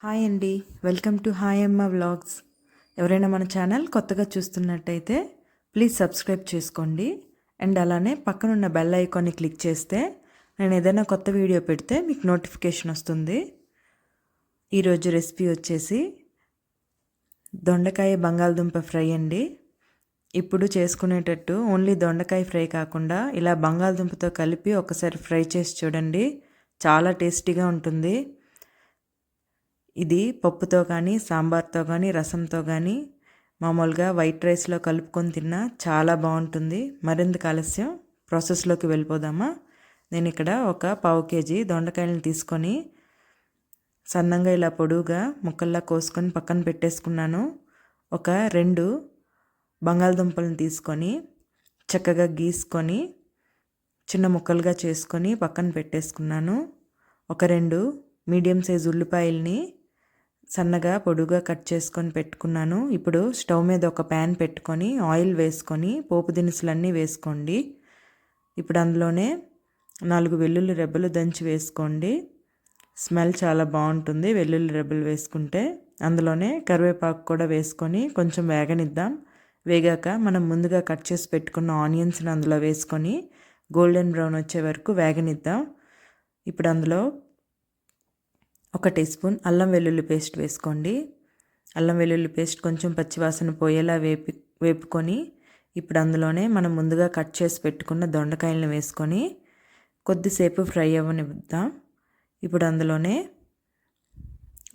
Hi అండి, welcome to hi అమ్మ vlogs. ఎవరైనా మన ఛానల్ కొత్తగా చూస్తున్నట్టయితే ప్లీజ్ సబ్స్క్రైబ్ చేసుకోండి. అండ్ అలానే పక్కనున్న బెల్ ఐకాన్ని క్లిక్ చేస్తే నేను ఏదైనా కొత్త వీడియో పెడితే మీకు నోటిఫికేషన్ వస్తుంది. ఈరోజు రెసిపీ వచ్చేసి దొండకాయ బంగాళదుంప ఫ్రై అండి. ఇప్పుడు చేసుకునేటట్టు ఓన్లీ దొండకాయ ఫ్రై కాకుండా ఇలా బంగాళదుంపతో కలిపి ఒకసారి ఫ్రై చేసి చూడండి, చాలా టేస్టీగా ఉంటుంది. ఇది పప్పుతో కానీ, సాంబార్తో కానీ, రసంతో కానీ, మామూలుగా వైట్ రైస్లో కలుపుకొని తిన్నా చాలా బాగుంటుంది. మరింత ఆలస్యం ప్రాసెస్లోకి వెళ్ళిపోదామా. నేను ఇక్కడ ఒక పావు కేజీ దొండకాయలను తీసుకొని సన్నంగా ఇలా పొడువుగా ముక్కల్లా కోసుకొని పక్కన పెట్టేసుకున్నాను. ఒక 2 బంగాళదుంపలను తీసుకొని చక్కగా గీసుకొని చిన్న ముక్కలుగా చేసుకొని పక్కన పెట్టేసుకున్నాను. ఒక 2 మీడియం సైజు ఉల్లిపాయల్ని సన్నగా పొడుగా కట్ చేసుకొని పెట్టుకున్నాను. ఇప్పుడు స్టవ్ మీద ఒక ప్యాన్ పెట్టుకొని ఆయిల్ వేసుకొని పోపు దినుసులన్నీ వేసుకోండి. ఇప్పుడు అందులోనే 4 వెల్లుల్లి రెబ్బలు దంచి వేసుకోండి. స్మెల్ చాలా బాగుంటుంది వెల్లుల్లి రెబ్బలు వేసుకుంటే. అందులోనే కరివేపాకు కూడా వేసుకొని కొంచెం వేగనిద్దాం. వేగాక మనం ముందుగా కట్ చేసి పెట్టుకున్న ఆనియన్స్ని అందులో వేసుకొని గోల్డెన్ బ్రౌన్ వచ్చే వరకు వేగనిద్దాం. ఇప్పుడు అందులో 1 టీ స్పూన్ అల్లం వెల్లుల్లి పేస్ట్ వేసుకోండి. అల్లం వెల్లుల్లి పేస్ట్ కొంచెం పచ్చివాసన పోయేలా వేపుకొని ఇప్పుడు అందులోనే మనం ముందుగా కట్ చేసి పెట్టుకున్న దొండకాయలను వేసుకొని కొద్దిసేపు ఫ్రై అవ్వనిద్దాం. ఇప్పుడు అందులోనే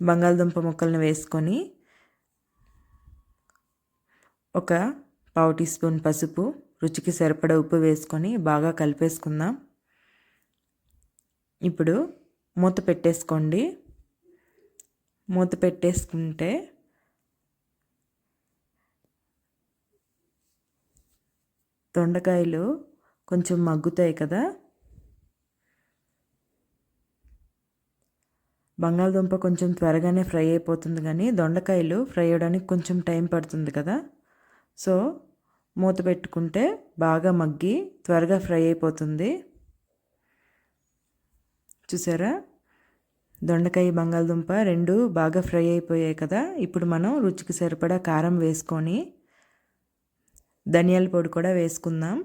బంగాళదుంప ముక్కలను వేసుకొని ఒక పావు టీ స్పూన్ పసుపు, రుచికి సరిపడా ఉప్పు వేసుకొని బాగా కలిపేసుకుందాం. ఇప్పుడు మూత పెట్టేసుకోండి. మూత పెట్టేసుకుంటే దొండకాయలు కొంచెం మగ్గుతాయి కదా. బంగాళదుంప కొంచెం త్వరగానే ఫ్రై అయిపోతుంది, కానీ దొండకాయలు ఫ్రై అవ్వడానికి కొంచెం టైం పడుతుంది కదా. సో మూత పెట్టుకుంటే బాగా మగ్గి త్వరగా ఫ్రై అయిపోతుంది. చూసారా, దొండకాయ బంగాళదుంప 2 బాగా ఫ్రై అయిపోయాయి కదా. ఇప్పుడు మనం రుచికి సరిపడా కారం వేసుకొని ధనియాల పొడి కూడా వేసుకుందాం.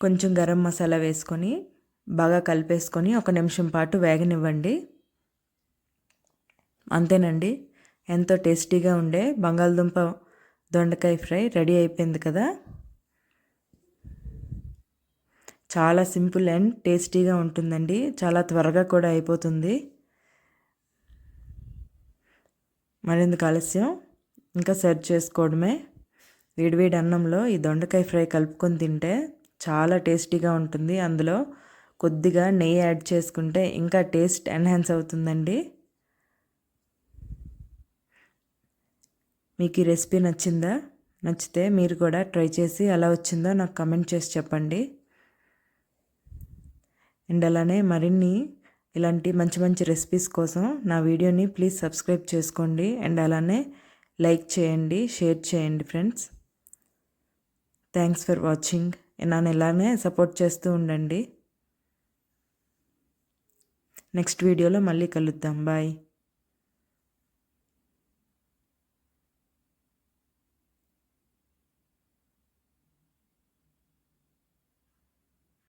కొంచెం గరం మసాలా వేసుకొని బాగా కలిపేసుకొని 1 నిమిషం పాటు వేగనివ్వండి. అంతేనండి, ఎంతో టేస్టీగా ఉండే బంగాళదుంప దొండకాయ ఫ్రై రెడీ అయిపోయింది కదా. చాలా సింపుల్ అండ్ టేస్టీగా ఉంటుందండి. చాలా త్వరగా కూడా అయిపోతుంది. మరెందుకు ఆలస్యం, ఇంకా సర్వ్ చేసుకోవడమే. వేడివేడి అన్నంలో ఈ దొండకాయ ఫ్రై కలుపుకొని తింటే చాలా టేస్టీగా ఉంటుంది. అందులో కొద్దిగా నెయ్యి యాడ్ చేసుకుంటే ఇంకా టేస్ట్ ఎన్హాన్స్ అవుతుందండి. మీకు ఈ రెసిపీ నచ్చిందా? నచ్చితే మీరు కూడా ట్రై చేసి ఎలా వచ్చిందో నాకు కమెంట్ చేసి చెప్పండి. అండ్ అలానే మరిన్ని ఇలాంటి మంచి మంచి రెసిపీస్ కోసం నా వీడియోని ప్లీజ్ సబ్స్క్రైబ్ చేసుకోండి. అండ్ అలానే లైక్ చేయండి, షేర్ చేయండి ఫ్రెండ్స్. Thanks for watching. నన్ను ఇలానే సపోర్ట్ చేస్తూ ఉండండి. నెక్స్ట్ వీడియోలో మళ్ళీ కలుద్దాం. బాయ్.